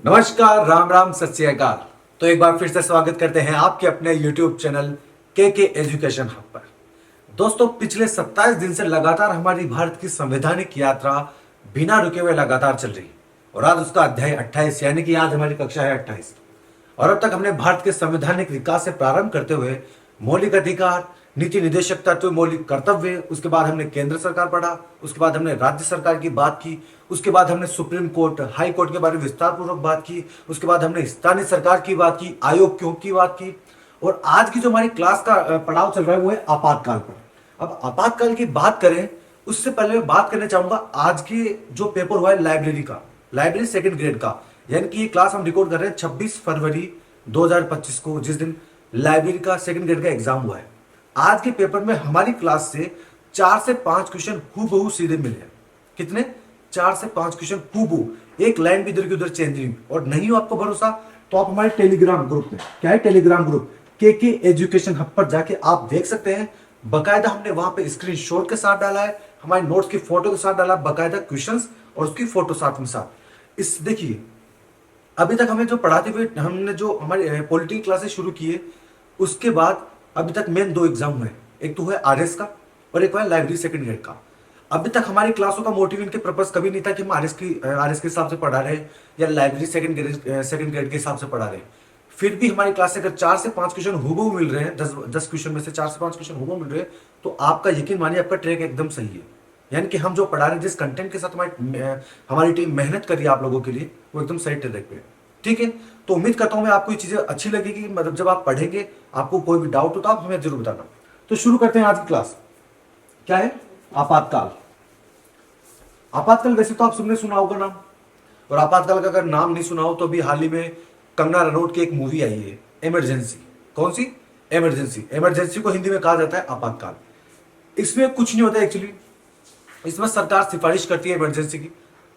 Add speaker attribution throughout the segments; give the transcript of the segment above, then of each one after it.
Speaker 1: नमस्कार, राम राम, सत श्री अकाल। तो एक बार फिर से स्वागत करते हैं आपके अपने YouTube चैनल के एजुकेशन हब पर। दोस्तों, पिछले 27 दिन से लगातार हमारी भारत की संवैधानिक यात्रा बिना रुके हुए लगातार चल रही है और आज उसका अध्याय 28 यानी कि आज हमारी कक्षा है 28। और अब तक हमने भारत के संवैधानिक विकास से प्रारंभ करते हुए मौलिक अधिकार, नीति निदेशक तत्व, मौलिक कर्तव्य, उसके बाद हमने केंद्र सरकार पढ़ा, उसके बाद हमने राज्य सरकार की बात की, उसके बाद हमने सुप्रीम कोर्ट, हाई कोर्ट के बारे में विस्तार पूर्वक बात की, उसके बाद हमने स्थानीय सरकार की बात की, आयोग क्यों की बात की। और आज की जो हमारी क्लास का पड़ाव चल रहा है वो है आपातकाल पर। अब आपातकाल की बात करें उससे पहले मैं बात करना चाहूंगा आज के जो पेपर हुआ है लाइब्रेरी का, लाइब्रेरी सेकंड ग्रेड का। यानी कि ये क्लास हम रिकॉर्ड कर रहे हैं 26 फरवरी 2025 को, जिस दिन लाइब्रेरी का सेकंड ग्रेड का एग्जाम हुआ है। आज के पेपर में हमारी क्लास से 4 से 5 क्वेश्चन हूबहू सीधे मिले हैं। कितने? 4 से 5 क्वेश्चन हूबहू, एक लाइन भी इधर की उधर चेंज नहीं। और नहीं हो आपको भरोसा तो आप हमारे टेलीग्राम ग्रुप में, क्या है टेलीग्राम ग्रुप, के एजुकेशन हब पर जाके आप देख सकते हैं। बकायदा हमने वहां पे स्क्रीनशॉट के साथ डाला है, हमारे नोट्स की फोटो के साथ डाला, बकायदा क्वेश्चंस और उसकी फोटो साथ में साथ। इस देखिए, अभी तक हमें जो पढ़ाते हुए हमने जो हमारी पॉलिटिकल क्लासेस शुरू किए, उसके बाद अभी तक मेन 2 एग्जाम हुए। एक तो हुआ आरएस का और एक हुआ लाइब्रेरी सेकंड ग्रेड का। अभी तक हमारी क्लासों का मोटिव, इनके पर्पस कभी नहीं था कि हम आरएस के हिसाब से पढ़ा रहे हैं या लाइब्रेरी सेकंड ग्रेड के हिसाब से पढ़ा रहे हैं। फिर भी हमारी क्लास से अगर 4 से 5 क्वेश्चन हूबहू मिल रहे हैं, 10 क्वेश्चन में से 4 से 5 क्वेश्चन हूबहू मिल रहे हैं, तो आपका यकीन मानिए आपका ट्रैक एकदम सही है। यानी कि हम जो पढ़ा रहे हैं, जिस कंटेंट के साथ हमारी टीम मेहनत कर रही है आप लोगों के लिए, वो एकदम सही ट्रैक पे है। ठीक है, तो उम्मीद करता हूं मैं आपको ये चीजें अच्छी लगेगी। मतलब जब आप पढ़ेंगे, आपको कोई भी डाउट हो तो आप हमें जरूर बताना। तो शुरू करते हैं आज की क्लास। क्या है? आपातकाल। आपातकाल वैसे तो आप सबने सुना होगा नाम, और आपातकाल का अगर नाम नहीं सुना हो तो अभी हाल ही में कंगना रनौत की एक मूवी आई है, इमरजेंसी। कौन सी? इमरजेंसी। इमरजेंसी को हिंदी में कहा जाता है आपातकाल। इसमें कुछ नहीं होता एक्चुअली। इसमें सरकार सिफारिश करती है इमरजेंसी की,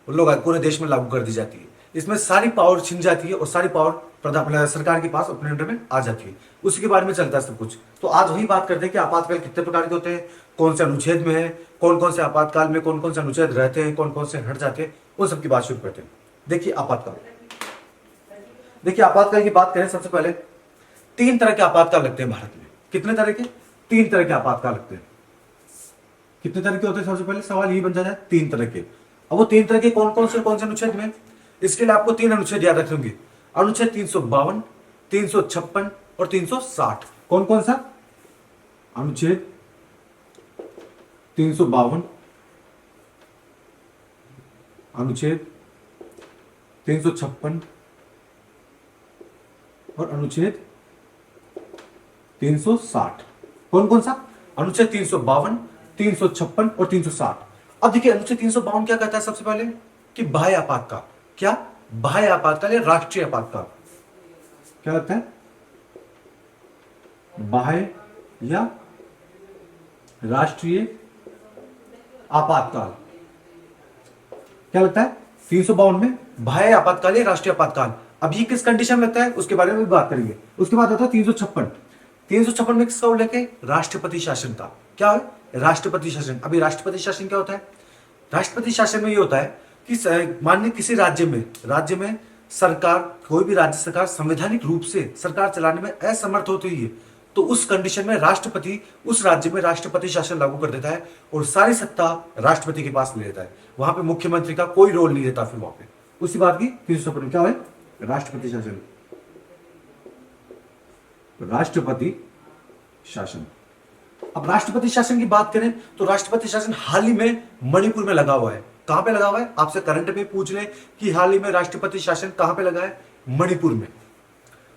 Speaker 1: लोग पूरे देश में लागू कर दी जाती है। इसमें सारी पावर छिन जाती है और सारी पावर सरकार के पास अपने अंडर में आ जाती है। उसी के बारे में चलता है सब कुछ। तो आज वही बात करते हैं कि आपातकाल कितने प्रकार के होते हैं, कौन से अनुच्छेद में है, कौन कौन से आपातकाल में कौन कौन से अनुच्छेद रहते हैं, कौन कौन से हट जाते हैं, उन सब की बात शुरू करते हैं। देखिए आपातकाल। देखिए आपातकाल की बात करें, सबसे पहले 3 तरह के आपातकाल लगते हैं भारत में। कितने तरह के? 3 तरह के आपातकाल लगते हैं। कितने तरह के होते हैं? सबसे पहले सवाल यही बन जाता है, 3 तरह के। अब वो 3 तरह के कौन कौन से अनुच्छेद में? इसके लिए आपको 3 अनुच्छेद याद रखने होंगे। अनुच्छेद 352, 356 और 360। कौन कौन सा? अनुच्छेद 352, अनुच्छेद 356 और अनुच्छेद 360। कौन कौन सा? अनुच्छेद 352, 356 और 360। अब देखिए अनुच्छेद 352 क्या कहता है? सबसे पहले कि बाह्य आपातकाल। क्या? बाह्य आपातकाल या राष्ट्रीय आपातकाल। क्या लगता है? बाह्य या राष्ट्रीय आपातकाल। क्या लगता है? 352 में बाह्य आपातकाल या राष्ट्रीय आपातकाल। अब ये किस कंडीशन में लगता है उसके बारे में भी बात करेंगे। उसके बाद आता है 356। 356 में किसका उल्लेख है? राष्ट्रपति शासन का। क्या है? राष्ट्रपति शासन। अभी राष्ट्रपति शासन क्या होता है? राष्ट्रपति शासन में ये होता है कि माननीय किसी राज्य में सरकार, कोई भी राज्य सरकार संवैधानिक रूप से सरकार चलाने में असमर्थ होती है, तो उस कंडीशन में राष्ट्रपति उस राज्य में राष्ट्रपति शासन लागू कर देता है और सारी सत्ता राष्ट्रपति के पास ले लेता है। वहां पे मुख्यमंत्री का कोई रोल नहीं रहता। फिर वहां पे उसी बात की 356 क्या है? राष्ट्रपति शासन। राष्ट्रपति शासन। अब राष्ट्रपति शासन की बात करें तो राष्ट्रपति शासन हाल ही में मणिपुर में लगा हुआ है। कहां पे लगा हुआ है? आपसे करंट में पूछ ले कि हाल ही में राष्ट्रपति शासन कहां पे लगा है? मणिपुर में।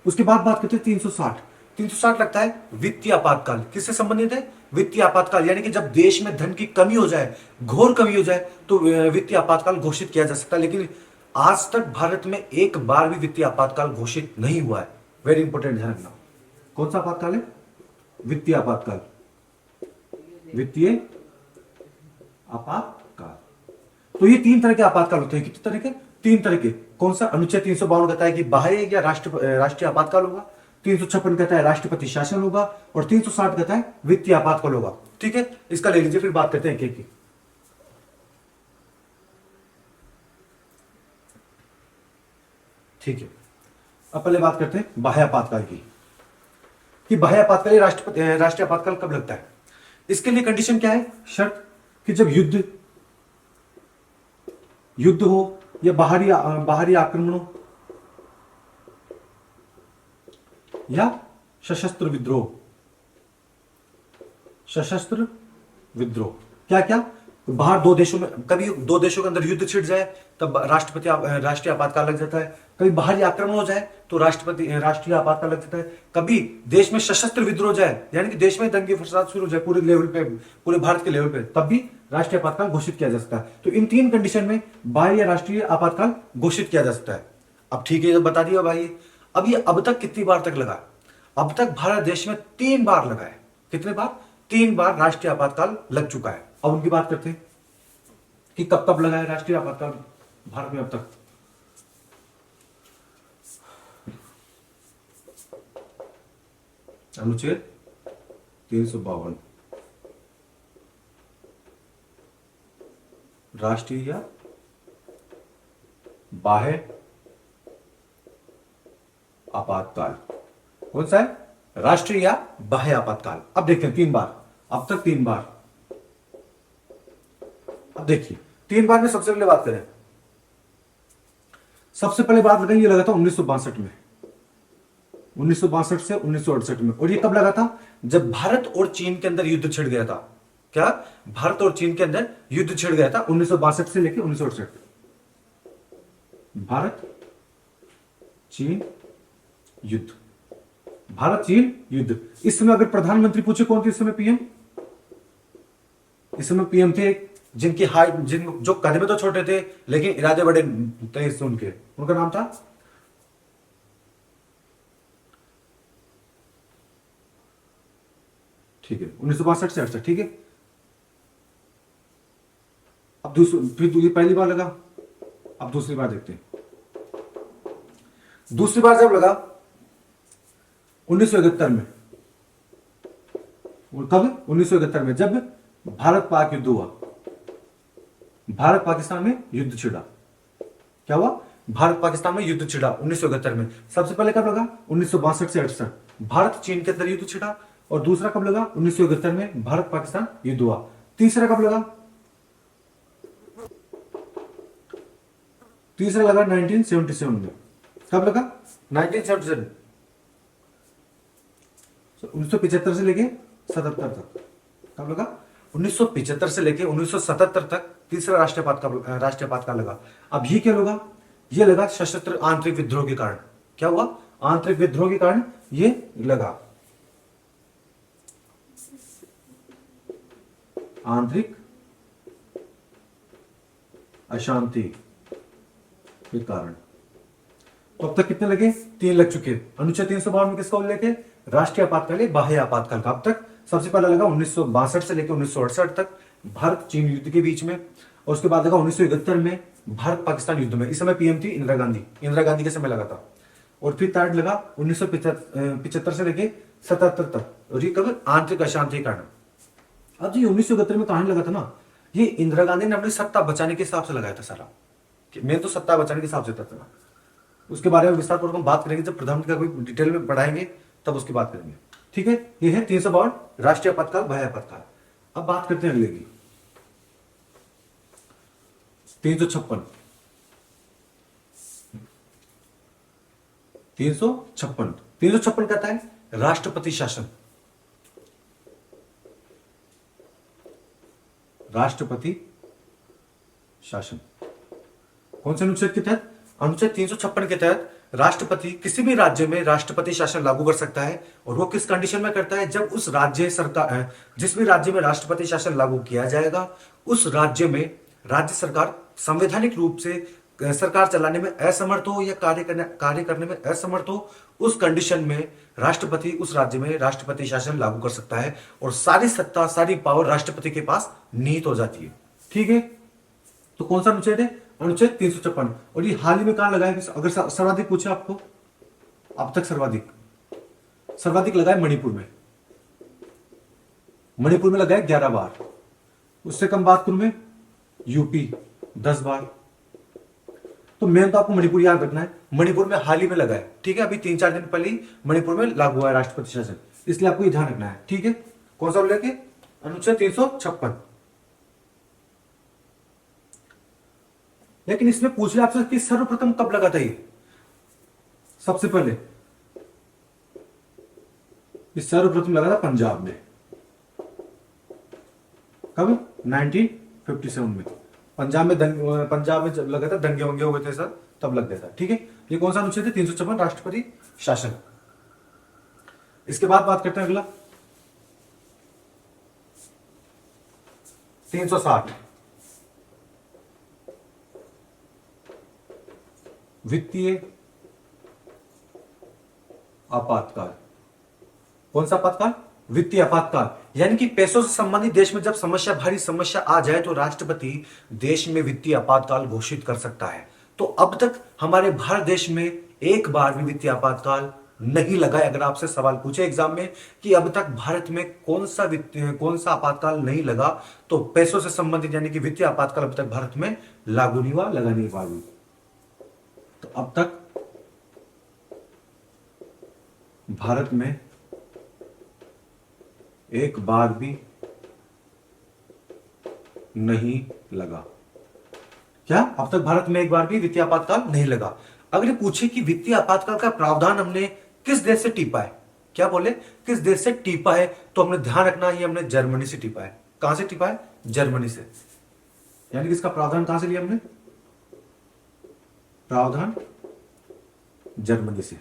Speaker 1: उसके बाद बात करते हैं 360। 360 लगता है वित्तीय आपातकाल। किससे संबंधित है? वित्तीय आपातकाल। यानी कि जब देश में धन की कमी हो जाए, घोर कमी हो जाए, तो वित्तीय आपातकाल घोषित किया जा सकता है। लेकिन आज तक भारत में एक बार भी वित्तीय आपातकाल घोषित नहीं हुआ है। वेरी इंपॉर्टेंट, ध्यान रखना। कौन सा आपातकाल है? वित्तीय आपातकाल। वित्तीय आपातकाल। तो ये 3 तरह के आपातकाल होते हैं। कितने तरह के? 3 तरह के। कौन सा? अनुच्छेद 352 कहता है कि बाह्य या राष्ट्रीय आपातकाल होगा। 356 कहता है राष्ट्रपति शासन होगा और 360 कहता है वित्तीय आपातकाल होगा। ठीक है, इसका ले लीजिए, फिर बात करते हैं एक एक की। ठीक है, अब पहले बात करते हैं बाह्य आपातकाल की, कि बाह्य आपातकाल राष्ट्रीय आपातकाल कब लगता है। इसके लिए कंडीशन क्या है, शर्त, कि जब युद्ध हो या बाहरी आक्रमण हो या सशस्त्र विद्रोह, क्या क्या, बाहर दो देशों में, कभी दो देशों के अंदर युद्ध छिड़ जाए तब राष्ट्रीय आपातकाल लग जाता है, कभी बाहरी आक्रमण हो जाए तो राष्ट्रीय आपातकाल लग जाता है, कभी देश में सशस्त्र विद्रोह हो जाए, यानी कि देश में दंगे फसाद शुरू हो जाए पूरे लेवल पे, पूरे भारत के लेवल पे, तब भी राष्ट्रीय आपातकाल घोषित किया जा सकता है। तो इन तीन कंडीशन में बाह्य या राष्ट्रीय आपातकाल घोषित किया जा सकता है। अब ठीक है, बता दिया भाई। अब ये अब तक कितनी बार तक लगा, अब तक भारत देश में 3 बार लगा है। कितने बार, 3 बार राष्ट्रीय आपातकाल लग चुका है। अब उनकी बात करते हैं कि कब कब लगा है राष्ट्रीय आपातकाल भारत में अब तक। अनुच्छेद 352 राष्ट्रीय या बाह्य आपातकाल, कौन सा है, राष्ट्रीय या बाह्य आपातकाल। अब देखते हैं 3 बार, अब तक 3 बार। अब देखिए 3 बार में सबसे पहले बात करें, सबसे पहले बात लगाई, ये लगा था 1962 में, 1962 से 1968 में। और ये कब लगा था, जब भारत और चीन के अंदर युद्ध छिड़ गया था। क्या, भारत और चीन के अंदर युद्ध छिड़ गया था 1962 से लेकर 1968। भारत चीन युद्ध, भारत चीन युद्ध। इस समय अगर प्रधानमंत्री पूछे कौन थे इस समय पीएम, इस समय पीएम थे जिनकी हाइट, जो कद में तो छोटे थे लेकिन इरादे बड़े थे उनके, उनका नाम था ठीक है 1962 से 68। ठीक है, अब फिर पहली बार लगा, अब दूसरी बार देखते हैं। दूसरी बार जब लगा 1971 में, कब, 1971 में, जब भारत पाक युद्ध हुआ, भारत पाकिस्तान में युद्ध छिड़ा। क्या हुआ, भारत पाकिस्तान में युद्ध छिड़ा 1971 में। सबसे पहले कब लगा, 1962 से 68 भारत चीन के अंदर युद्ध छिड़ा। और दूसरा कब लगा, 1971 में भारत पाकिस्तान युद्ध हुआ। तीसरा कब लगा, तीसरा लगा 1977 में। कब लगा, 1977, 1975 से लेके 77 तक। कब लगा, 1975 से लेके 1977 तक तीसरा राष्ट्रीय आपातकाल लगा। अब ये क्या लगा, ये लगा सशस्त्र आंतरिक विद्रोह के कारण। क्या हुआ, आंतरिक विद्रोह के कारण ये लगा, आंतरिक अशांति के कारण। तो अब तक कितने लगे, 3 लग चुके। अनुच्छेद 352 में किसका उल्लेख है, राष्ट्रीय आपातकाल, बाह्य आपातकाल का। अब तक सबसे पहला लगा 1962 से लेकर 1968 तक भारत चीन युद्ध के बीच में, और उसके बाद लगा 1971 में भारत पाकिस्तान युद्ध में। इस समय पीएम थी इंदिरा गांधी, इंदिरा गांधी के समय लगा था। और फिर थर्ड लगा 1975 से लेके 77 तक, और ये कब, आंतरिक अशांति के कारण। अब जो 1971 में कहानी लगा था ना, ये इंदिरा गांधी ने अपनी सत्ता बचाने के हिसाब से लगाया था सारा। मैं तो सत्ता बचाने के हिसाब से था। उसके बारे में विस्तार पूर्वक हम बात करेंगे, जब प्रधानमंत्री का कोई डिटेल में पढ़ाएंगे तब उसकी बात करेंगे। ठीक है, ये है 352 राष्ट्रीय आपातकाल, बाह्य आपातकाल। अब बात करते हैं अगले की, 356। 356 कहता है राष्ट्रपति शासन। राष्ट्रपति शासन कौन से अनुच्छेद के तहत, अनुच्छेद 356 के तहत राष्ट्रपति किसी भी राज्य में राष्ट्रपति शासन लागू कर सकता है। और वो किस कंडीशन में करता है, जब उस राज्य सरकार, जिस भी राज्य में राष्ट्रपति शासन लागू किया जाएगा, उस राज्य में राज्य सरकार संवैधानिक रूप से सरकार चलाने में असमर्थ हो या कार्य करने में असमर्थ हो, उस कंडीशन में राष्ट्रपति उस राज्य में राष्ट्रपति शासन लागू कर सकता है और सारी सत्ता, सारी पावर राष्ट्रपति के पास निहित हो जाती है। ठीक है, तो कौन सा अनुच्छेद है, अनुच्छेद 356। और ये हाल ही में कहां लगाया, अगर सर्वाधिक पूछे आपको, अब तक सर्वाधिक लगाया मणिपुर में। मणिपुर में लगाया 11 बार। उससे कम बात करूं मैं, यूपी 10 बार, तो मेन तो आपको मणिपुर याद रखना है। मणिपुर में हाल ही में लगा है, ठीक है, अभी 3-4 दिन पहले ही मणिपुर में लागू हुआ है राष्ट्रपति शासन, इसलिए आपको ये ध्यान रखना है, ठीक है। कौन सा बोले, अनुच्छेद 356। लेकिन इसमें पूछ लिया आपसे कि सर्वप्रथम कब लगा था ये, सबसे पहले सर्वप्रथम लगा था पंजाब में। कब? 1957 में पंजाब में जब लगा था, दंगे वंगे हो गए थे सर, तब लग गया था, ठीक है। ये कौन सा अनुच्छेद है? 356 राष्ट्रपति शासन। इसके बाद बात करते हैं अगला 360 वित्तीय आपातकाल। कौन सा आपातकाल? वित्तीय आपातकाल। यानी कि पैसों से संबंधित देश में जब समस्या, भारी समस्या आ जाए तो राष्ट्रपति देश में वित्तीय आपातकाल घोषित कर सकता है। तो अब तक हमारे भारत देश में एक बार भी वित्तीय आपातकाल नहीं लगा है। अगर आपसे सवाल पूछे एग्जाम में कि अब तक भारत में कौन सा आपातकाल नहीं लगा, तो पैसों से संबंधित यानी कि वित्तीय आपातकाल अब तक भारत में लागू नहीं हुआ, लगा नहीं हुआ। तो अब तक भारत में एक बार भी नहीं लगा। क्या? अब तक भारत में एक बार भी वित्तीय आपातकाल नहीं लगा। अगर ये पूछे कि वित्तीय आपातकाल का प्रावधान हमने किस देश से टीपा है, क्या बोले, किस देश से टीपा है, तो हमने ध्यान रखना है हमने जर्मनी से टीपा है। कहां से टीपा है? जर्मनी से। यानी कि इसका प्रावधान कहां से लिया हमने? प्रावधान जर्मनी से।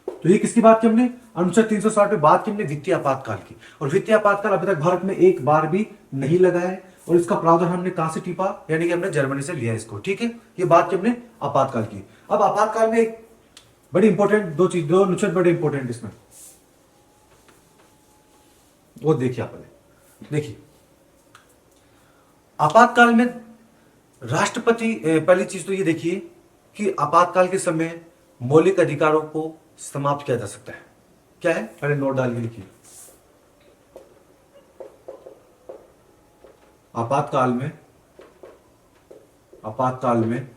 Speaker 1: तो ये किसकी बात की हमने? अनुच्छेद 360 पे बात की हमने वित्तीय आपातकाल की। और वित्तीय आपातकाल अभी तक भारत में एक बार भी नहीं लगा है, और इसका प्रावधान हमने कहां से टीपा? यानी कि हमने जर्मनी से लिया इसको, ठीक है। ये बात की हमने आपातकाल की। अब आपातकाल में एक बड़ी इंपॉर्टेंट दो अनुच्छेद बड़े इंपॉर्टेंट इसमें, वो देखिए आप देखिए। आपातकाल में राष्ट्रपति, पहली चीज तो ये देखिए कि आपातकाल के समय मौलिक अधिकारों को समाप्त किया जा सकता है। क्या है? पहले नोट डाल के लिखिए। आपातकाल में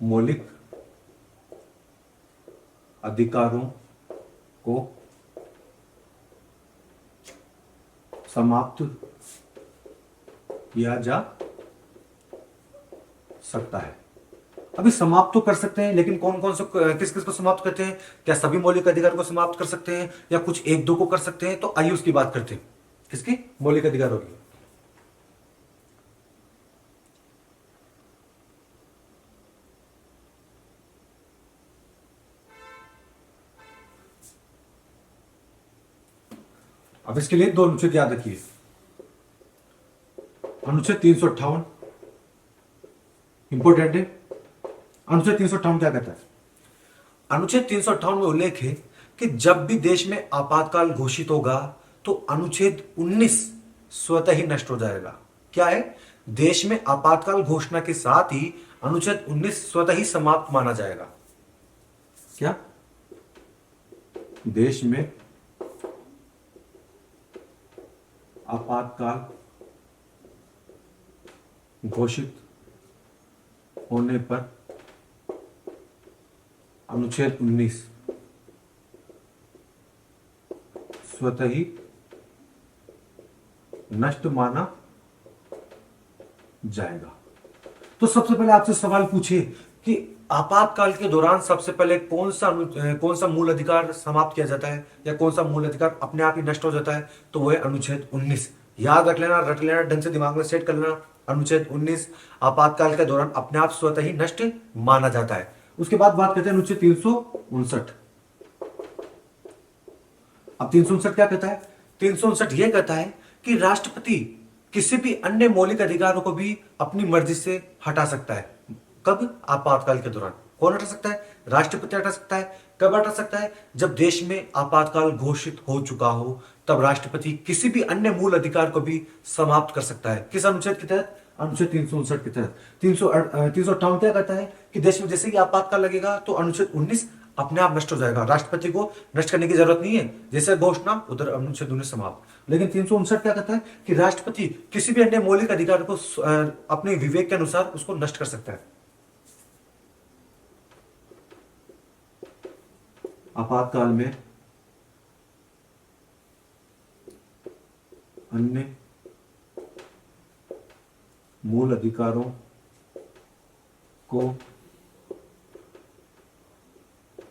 Speaker 1: मौलिक अधिकारों को समाप्त किया जा सकता है। अभी समाप्त तो कर सकते हैं, लेकिन कौन कौन से, किस किस को समाप्त करते हैं? क्या सभी मौलिक अधिकार को समाप्त कर सकते हैं या कुछ एक दो को कर सकते हैं? तो आइए उसकी बात करते हैं। किसकी? मौलिक अधिकारों की। अब इसके लिए दो अनुच्छेद याद रखिए। अनुच्छेद 358 इंपोर्टेंट है। अनुच्छेद 358 क्या कहता है? अनुच्छेद 358 में उल्लेख है कि जब भी देश में आपातकाल घोषित होगा तो अनुच्छेद 19 स्वतः ही नष्ट हो जाएगा। क्या है? देश में आपातकाल घोषणा के साथ ही अनुच्छेद 19 स्वतः ही समाप्त माना जाएगा। क्या? देश में आपातकाल घोषित होने पर अनुच्छेद 19 स्वतः ही नष्ट माना जाएगा। तो सबसे पहले आपसे सवाल पूछिए कि आपातकाल के दौरान सबसे पहले कौन सा मूल अधिकार समाप्त किया जाता है या कौन सा मूल अधिकार अपने आप ही नष्ट हो जाता है? तो वह है अनुच्छेद 19। याद रख लेना, रट लेना, ढंग से दिमाग में सेट कर लेना। अनुच्छेद 19 आपातकाल के दौरान अपने आप स्वतः ही नष्ट माना जाता है। उसके बाद बात करते हैं अनुच्छेद 359। अब 359 क्या कहता है? 359 यह कहता है कि राष्ट्रपति किसी भी अन्य मौलिक अधिकारों को भी अपनी मर्जी से हटा सकता है। कब? आपातकाल के दौरान। कौन हटा सकता है? राष्ट्रपति हटा सकता है। कब हटा सकता है? जब देश में आपातकाल घोषित हो चुका हो, तब राष्ट्रपति किसी भी अन्य मूल अधिकार को भी समाप्त कर सकता है। किस अनुच्छेद के तहत? अनुच्छेद 359 के तहत। 358 क्या कहता है कि देश में जैसे ही आपातकाल लगेगा तो अनुच्छेद 19 अपने आप नष्ट हो जाएगा। राष्ट्रपति को नष्ट करने की जरूरत नहीं है, जैसे घोषणा उधर अनुच्छेद 19 समाप्त। लेकिन 359 क्या कहता है कि राष्ट्रपति किसी भी अन्य मौलिक अधिकार को अपने विवेक के अनुसार उसको नष्ट कर सकता है। आपातकाल में अन्य मूल अधिकारों को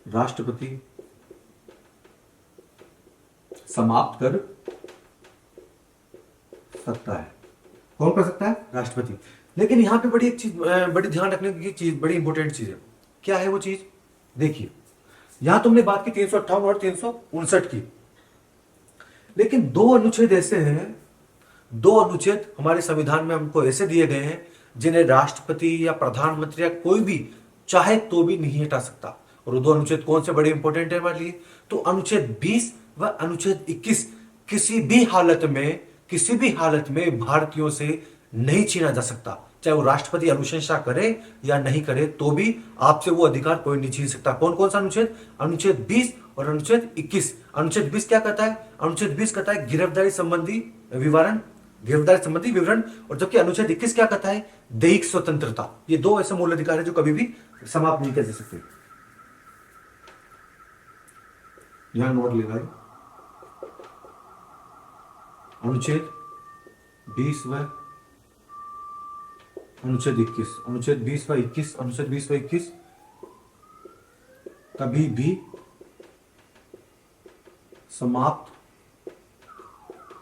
Speaker 1: राष्ट्रपति समाप्त कर सकता है। कौन कर सकता है? राष्ट्रपति। लेकिन यहां पे बड़ी एक चीज, बड़ी ध्यान रखने की चीज, बड़ी इंपॉर्टेंट चीज है। क्या है वो चीज? देखिए, यहां तुमने बात की 358 और 359 की, लेकिन दो अनुच्छेद ऐसे हैं, दो अनुच्छेद हमारे संविधान में हमको ऐसे दिए गए हैं जिन्हें राष्ट्रपति या प्रधानमंत्री या कोई भी चाहे तो भी नहीं हटा सकता। और वो दो अनुच्छेद कौन से बड़े इंपॉर्टेंट है हमारे लिए? तो अनुच्छेद 20 व अनुच्छेद 21 किसी भी हालत में भारतीयों से नहीं छीना जा सकता। चाहे वो राष्ट्रपति अनुशंसा करे या नहीं करे, तो भी आपसे वो अधिकार कोई नहीं छीन सकता। कौन कौन सा अनुच्छेद? अनुच्छेद 20 और अनुच्छेद 21। अनुच्छेद 20 क्या कहता है? अनुच्छेद 20 कहता है गिरफ्तारी संबंधी विवरण। और जबकि अनुच्छेद 21 क्या कहता है? दैहिक स्वतंत्रता। ये दो ऐसे मूल अधिकार है जो कभी भी समाप्त नहीं किए जा सकते। यहां नोट लगाए, अनुच्छेद 20 व अनुच्छेद 21, अनुच्छेद 20 व 21, अनुच्छेद 20 व 21 कभी भी समाप्त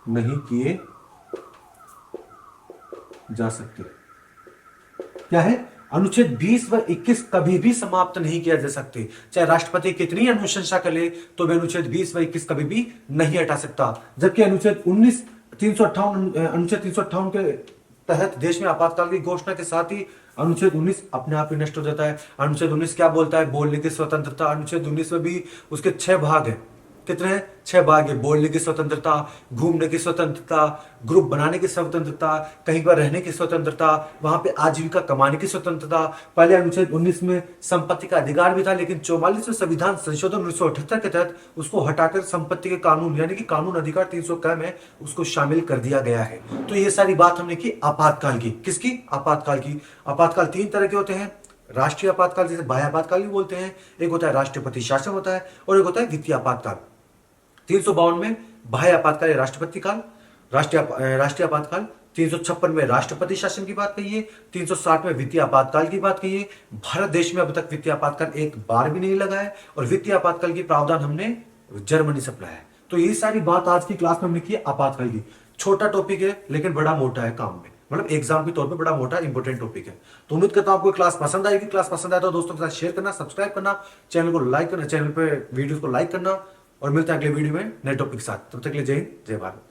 Speaker 1: नहीं किए जा सकते। क्या है? अनुच्छेद 20 व 21 कभी भी समाप्त नहीं किया जा सकते। चाहे राष्ट्रपति कितनी अनुशंसा कर ले, तो भी अनुच्छेद 20 व 21 कभी भी नहीं हटा सकता। जबकि अनुच्छेद 358 के तहत देश में आपातकाल की घोषणा के साथ ही अनुच्छेद 19 अपने आप ही नष्ट हो जाता है। अनुच्छेद 19 क्या बोलता है? बोलने की स्वतंत्रता। अनुच्छेद 19 में भी उसके 6 भाग हैं। कितने हैं? 6 भाग है। बोलने की स्वतंत्रता, घूमने की स्वतंत्रता, ग्रुप बनाने की स्वतंत्रता, कहीं पर रहने की स्वतंत्रता, वहां पे आजीविका कमाने की स्वतंत्रता। पहले अनुच्छेद 19 में संपत्ति का अधिकार भी था, लेकिन 44वें संविधान संशोधन 1978 के तहत उसको हटाकर संपत्ति के कानून यानी कि कानून अधिकार 300 क में उसको शामिल कर दिया गया है। तो ये सारी बात हमने की आपातकाल की। किसकी? आपातकाल की। आपातकाल 3 तरह के होते हैं। राष्ट्रीय आपातकाल, जिसे बाह्य आपातकाल भी बोलते हैं, एक होता है राष्ट्रपति शासन होता है, और एक होता है वित्तीय आपातकाल। 352 में बाह्य आपातकाल राष्ट्रपति काल, राष्ट्रीय आपातकाल। 356 में राष्ट्रपति शासन की बात कही है। 360 में वित्तीय आपातकाल की बात कही है। भारत देश में अब तक वित्तीय आपातकाल एक बार भी नहीं लगा है, और वित्तीय आपातकाल की प्रावधान हमने जर्मनी से पढ़ा है। तो ये सारी बात आज की क्लास में हमने की आपातकाल की। छोटा टॉपिक है लेकिन बड़ा मोटा है काम में, मतलब एग्जाम के तौर पे बड़ा मोटा इंपॉर्टेंट टॉपिक है। तो उम्मीद करता हूं आपको क्लास पसंद आएगी। क्लास पसंद आए तो दोस्तों के साथ शेयर करना, सब्सक्राइब करना, चैनल को लाइक करना, चैनल पे वीडियोस को लाइक करना, और मिलते हैं अगले वीडियो में नए टॉपिक के साथ। तब तक के लिए जय हिंद, जय भारत।